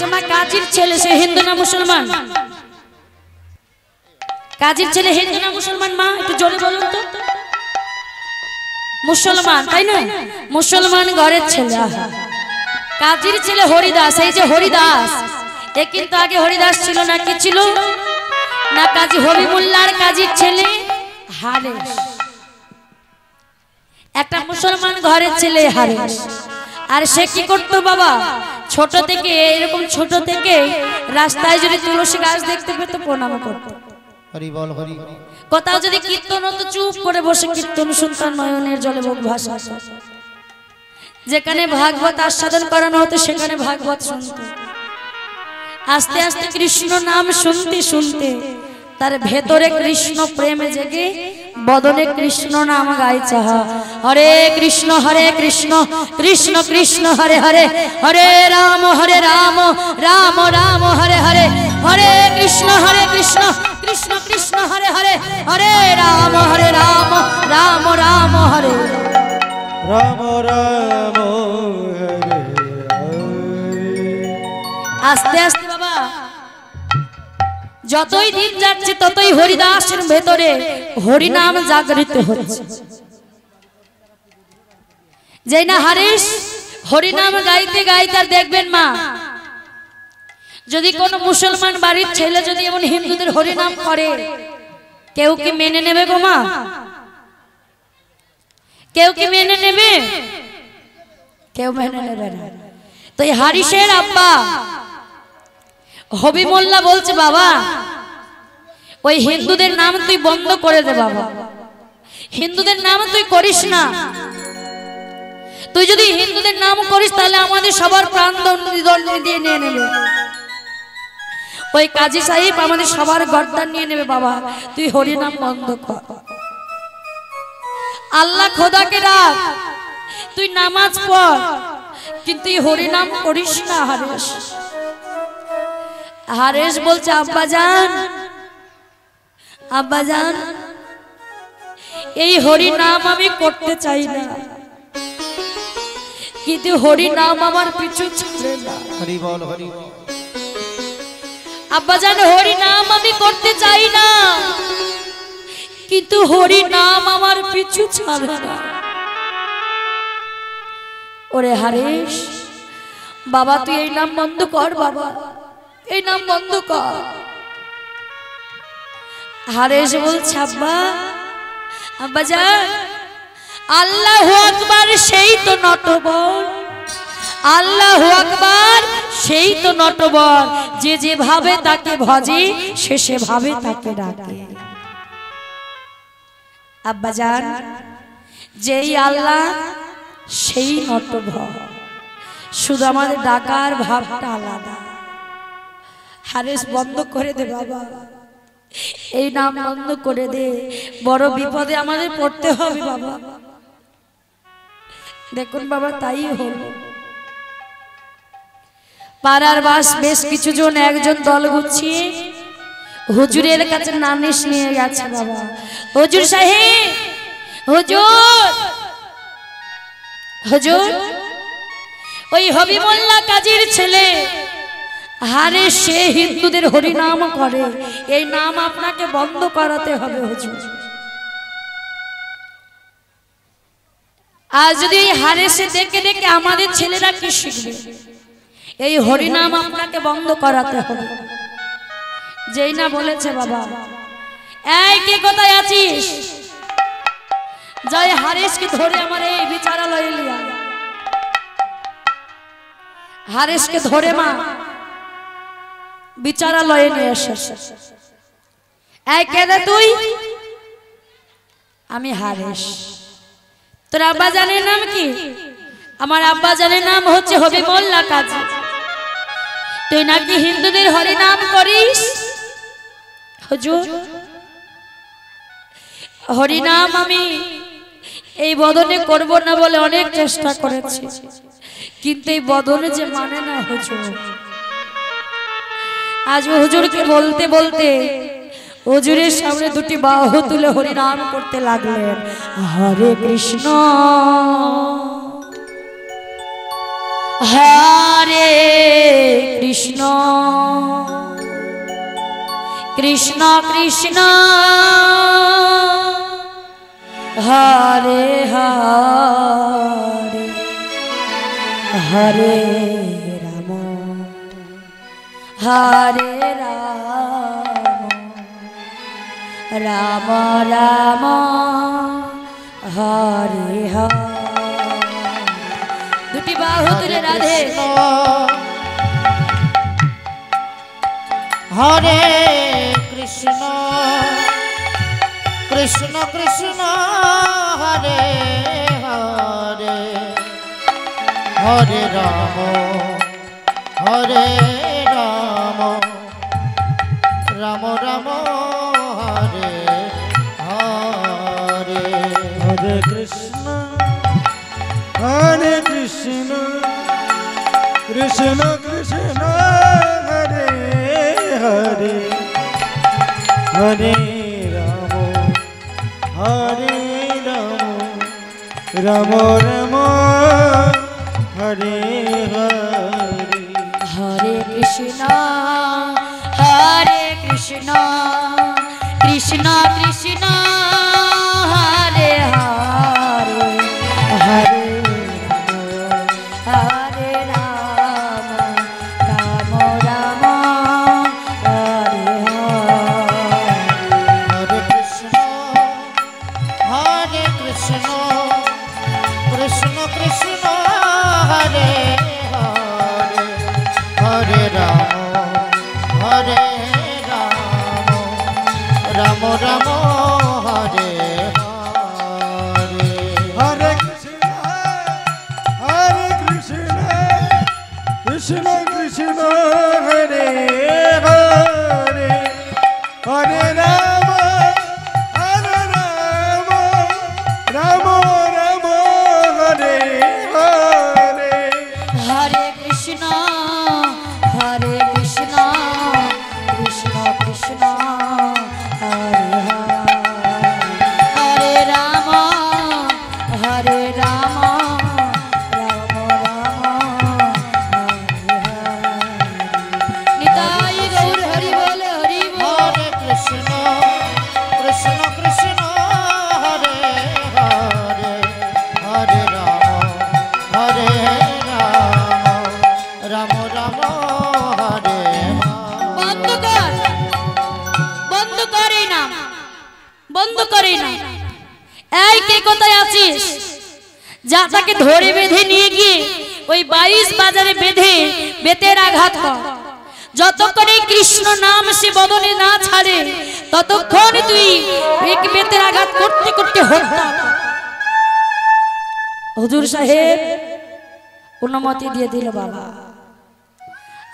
আচ্ছা মা, কাজীর ছেলে সে হিন্দু না মুসলমান? কাজীর ছেলে হিন্দু না মুসলমান মা, একটু জোরে বলুন তো। মুসলমান, তাই না? মুসলমান ঘরের ছেলে। কাজীর ছেলে হরিদাস। এই যে হরিদাস, এ কিন্তু আগে হরিদাস ছিল না। কি ছিল না? কাজী হবিবুল্লাহর কাজীর ছেলে হারেস। একটা মুসলমান ঘরের ছেলে হারেস। আর সে কি করতো বাবা, ছোট থেকে এরকম ছোট থেকে রাস্তায় যদি তুলসী গাছ দেখতে পেত প্রণাম করতো। কোথাও যদি কীর্তন হতো চুপ করে বসে কীর্তন শুনতাম, নয়নের জলে মুখ ভাসা। যেখানে ভাগবত আস্বাদন করানো হতো সেখানে ভাগবত শুনত। আস্তে আস্তে কৃষ্ণ নাম শুনতে শুনতে তার ভেতরে কৃষ্ণ প্রেমে জেগে বদনে কৃষ্ণ নাম গাইছে। হরে কৃষ্ণ কৃষ্ণ কৃষ্ণ হরে হরে, হরে রাম রাম রাম হরে হরে, হরে কৃষ্ণ কৃষ্ণ কৃষ্ণ হরে হরে, হরে রাম রাম রাম হরে রাম রাম হরে। আস্তে আস্তে বাবা যতই দিন যাচ্ছে ততই হরিদাসের ভেতরে হরিনাম জাগরিত হচ্ছে। যেই না হারিস হরিনাম গাইতে গাইতে দেখবেন মা, যদি কোনো মুসলমান বাড়ির ছেলে যদি এমন হিন্দুদের হরিনাম করে, কেউ কি মেনে নেবে গো মা? কেউ কি মেনে নেবে? কেউ মেনে নেবে না। তো এই হারিসের আব্বা হবি মোল্লা বলছে, বাবা ওই হিন্দুদের নাম তুই বন্ধ করে দে বাবা, হিন্দুদের নাম তুই করিস না। তুই যদি হিন্দুদের নাম করিস তাহলে আমাদের সবার প্রাণ দণ্ড দিয়ে নিয়ে নেবে। ওই কাজী সাহেব আমাদের সবার গর্দান নিয়ে নেবে। বাবা তুই হরিনাম বন্ধ কর। আল্লাহ খোদাকে ডাক, তুই নামাজ পড়, কিন্তু হরিনাম করিস না। হারেস হারেস বলছে, আব্বা জান এই হরিনাম আমি করতে চাই না, কিন্তু হরিনাম আমার পিছু ছাড়ে না। হরি বল হরি বল। আব্বা জান হরিনাম আমি করতে চাই না, কিন্তু হরিনাম আমার পিছু ছাড়ে না। ওরে হারেস বাবা তুই এই নাম বন্ধ কর, বাবা এই নাম বন্ধ কর। হারেস বলছে, আব্বা জান আল্লাহু আকবার সেই তো নটবর, আল্লাহু আকবার সেই তো নটবর, যে যেভাবে তাকে ভজে সে সেভাবে তাকে ডাকে। আব্বা জান যেই আল্লাহ সেই নটবর, শুধু আমাদের ডাকার ভাবটা আলাদা। হারেস বন্ধ করে দে বাবা, এই নাম বন্ধ করে দে, বড় বিপদে আমাদের পড়তে হবে বাবা। দেখুন বাবা তাই হলো। পাড়ার বেশ কিছু জন একজন দল গুছিয়ে হুজুরের কাছে নালিশ নিয়ে গেছে। বাবা হুজুর সাহেব, হুজুর ওই হবি মোল্লা কাজীর ছেলে হারেস সে হিন্দুদের হরিনাম করে, এই নাম আপনাকে বন্ধ করাতে হবে হুজুর। আর যদি এই হারেসে দেখে দেখে আমাদের ছেলেরা কি শিখবে? এই হরিনাম আপনাকে বন্ধ করাতে হবে। যেই না বলেছে বাবা, এই কে কোথায় আছিস, যাই হারেসকে ধরে আমার এই বিচারালয়ে লিয়া। হারেসকে ধরে মা বিচারালয়ে নিয়ে এসে। এই কেন তুই? আমি হারেস। তোর আব্বা জানের নাম কি? আমার আব্বা জানের নাম হচ্ছে হবি মোল্লা কাজী। তুই নাকি হিন্দুদের হরিনাম করিস? হুজুর হরিনাম আমি এই বদনে করব না বলে অনেক চেষ্টা করেছি, কিন্তু এই বদনে যে মানে না হুজুর। আজ হুজুরকে বলতে বলতে হুজুরের সামনে দুটি বাহু তুলে হরিনাম করতে লাগলেন। হরে কৃষ্ণ হরে কৃষ্ণ কৃষ্ণ কৃষ্ণ হরে হরে হরে রাম হরে রাম রাম রাম হরে হরে। দুটি বাহু তুলে রাধে হরে কৃষ্ণ কৃষ্ণ কৃষ্ণ হরে হরে হরে রাম হরে রাম রাম রাম হরে হরে। হরে কৃষ্ণ হরে কৃষ্ণ কৃষ্ণ কৃষ্ণ হরে হরে হরে রাম হরে রাম রাম রাম হরে হরে। হরে কৃষ্ণ হরে কৃষ্ণ কৃষ্ণ কৃষ্ণ হরে হরে হরে হরে রাম রাম রাম হরে হরে কৃষ্ণ হরে কৃষ্ণ কৃষ্ণ কৃষ্ণ হরে হরে হরে রাম হরে রাম রাম রাম হরে হরে। হরে কৃষ্ণ হরে কৃষ্ণ কৃষ্ণ কৃষ্ণ হরে হরে হরে রাম রাম রাম হরে হরে। হরে কৃষ্ণ হরে কৃষ্ণ কৃষ্ণ কৃষ্ণ হরে হরে হরে রাম হরে রাম রাম রাম হরে হরে। নিতাই গৌর হরি বল হরি বল। হরে কৃষ্ণ কৃষ্ণ কৃষ্ণ হরে হরে হরে রাম হরে রাম রাম রাম হরে বন্ধ কর বন্ধ করে না বন্ধ করে না। এই কে কোথায় আছিস? যা তাকে ধরে বেঁধে নিয়ে গিয়ে ওই 22 বাজারে বেঁধে বেতের আঘাত কর। যতক্ষণ কৃষ্ণ নাম সে বদনে না ছাড়ে ততক্ষণ তুই এক বেতের আঘাত করতে করতে হত্যা কর। হুজুর সাহেব অনুমতি দিয়ে দিল বাবা।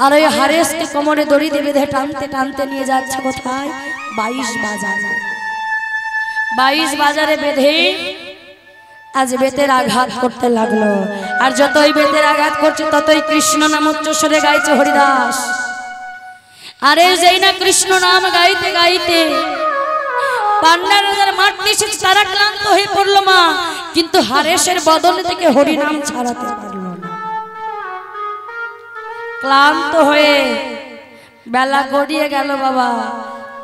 আর ওই হারেসকে কোমরে দড়ি দিয়ে বেঁধে টানতে টানতে নিয়ে যাচ্ছে কোথায়? 22 বাজারে। 22 বাজারে বেঁধে আজ বেতের আঘাত করতে লাগলো। আর যতই বেতের আঘাত করছে ততই কৃষ্ণ নাম উচ্চস্বরে গাইছে হরিদাস। আরে যেই না কৃষ্ণ নাম গাইতে গাইতে পান্ডারা যারা মারতে এসেছে তারা ক্লান্ত হয়ে পড়লো মা, কিন্তু হারেসের বদন থেকে হরিনাম ছাড়াতে পারলো না। ক্লান্ত হয়ে বেলা গড়িয়ে গেল বাবা,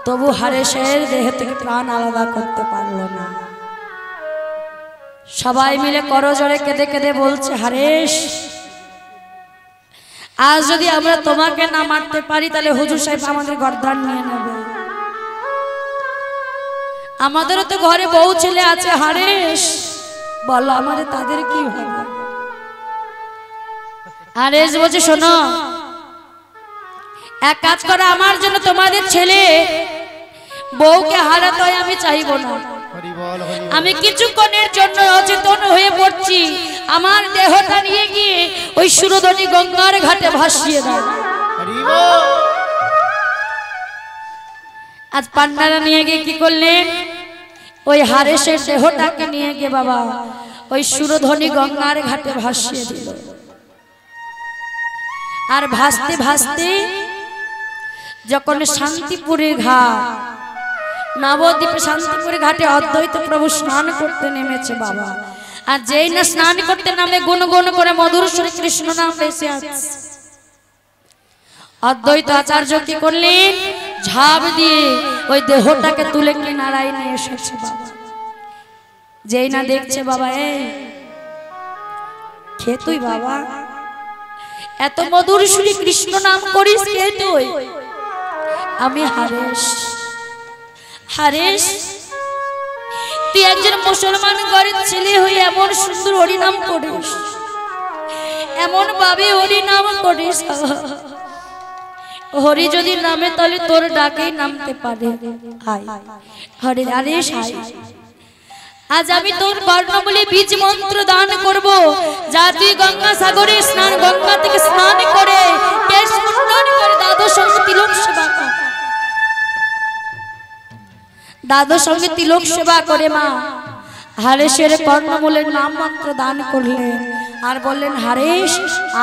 তবু হারেসের দেহ থেকে প্রাণ আলাদা করতে পারলো না। সবাই মিলে করজোড়ে কেঁদে কেঁদে বলছে, হারেস আজ যদি আমরা তোমাকে না মারতে পারি তাহলে হুজুর সাহেব আমাদের গর্দান নিয়ে নেবে। আমাদেরও তো ঘরে বউ ছেলে আছে, হারেস বলো আমাদের তাদের কি হবে? হারেস বলছে, শোনো এক কাজ করো, আমার জন্য তোমাদের ছেলে বউকে হারাতে হয় আমি চাইবো না। আমি কিছুক্ষণের জন্য অচেতন হয়ে পড়ছি, আমার দেহটা নিয়ে গিয়ে ওই সুরধনী গঙ্গার ঘাটে ভাসিয়ে দাও। আজ পান্ডারা নিয়ে গিয়ে কি করলেন, ওই হারেসের দেহটাকে নিয়ে গিয়ে বাবা ওই সুরধনী গঙ্গার ঘাটে ভাসিয়ে দিল। আর ভাসতে ভাসতে যখন শান্তিপুরের ঘাট, নবদ্বীপে শান্তিপুরের ঘাটে অদ্বৈত প্রভু স্নান করতে নেমেছে বাবা, আর যেই না স্নান করতে নামে গুনগুন করে মধুর সুরে কৃষ্ণ নাম ভেসে আছে। অদ্বৈত আচার্য কি করলেন, ঝাঁপ দিয়ে ওই দেহটাকে তুলে কিনারায় নিয়ে এসেছে বাবা। যেই না দেখছে বাবা, এই কে তুই বাবা, এত মধুর সুরে কৃষ্ণ নাম করিস, কে তুই? আমি হারেশ। হারেশ, তুই একজন মুসলমান ঘরের ছেলে হয়ে এমন সুন্দর হরিনাম করিস, এমন ভাবে হরিনাম করিস। হরি যদি নামে তাহলে তোর ডাকেই নামতে পারে। হরে হারেশ, আজ আমি তোর বর্ণমূলে বীজ মন্ত্র দান করব। যা তুই গঙ্গা সাগরে স্নান, গঙ্গা থেকে স্নান করে কেশ মুন্ডন করে দ্বাদশ সঙ্গে তিলক সেবা কর। দ্বাদশ সঙ্গে তিলক সেবা করে মা হারেশের কর্ণমূলের নাম মন্ত্র দান করলেন আর বললেন, হারেশ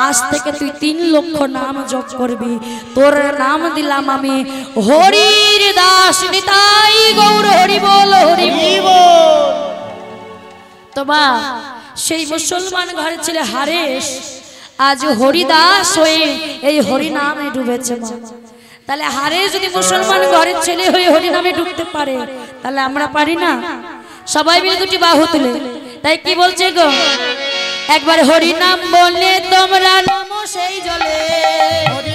আজ থেকে তুই 3 লক্ষ নাম জপ করবি। তোর নাম দিলাম আমি হরির দাস নিতাই গৌর হরি বল, হরি বল। তো মা সেই মুসলমান ঘরের ছেলে হারেশ আজ হরিদাস হয়ে এই হরি নামে ডুবেছে মা। তাহলে হারেশ যদি মুসলমান ঘরের ছেলে হয়ে হরি নামে ডুবতে পারে, তাহলে আমরা পারি না? সবাই মিলে দুটি বাহু তুলে তাই কি বলছে গো, একবার হরি নাম বললে তোমরা নামো সেই জলে, হরি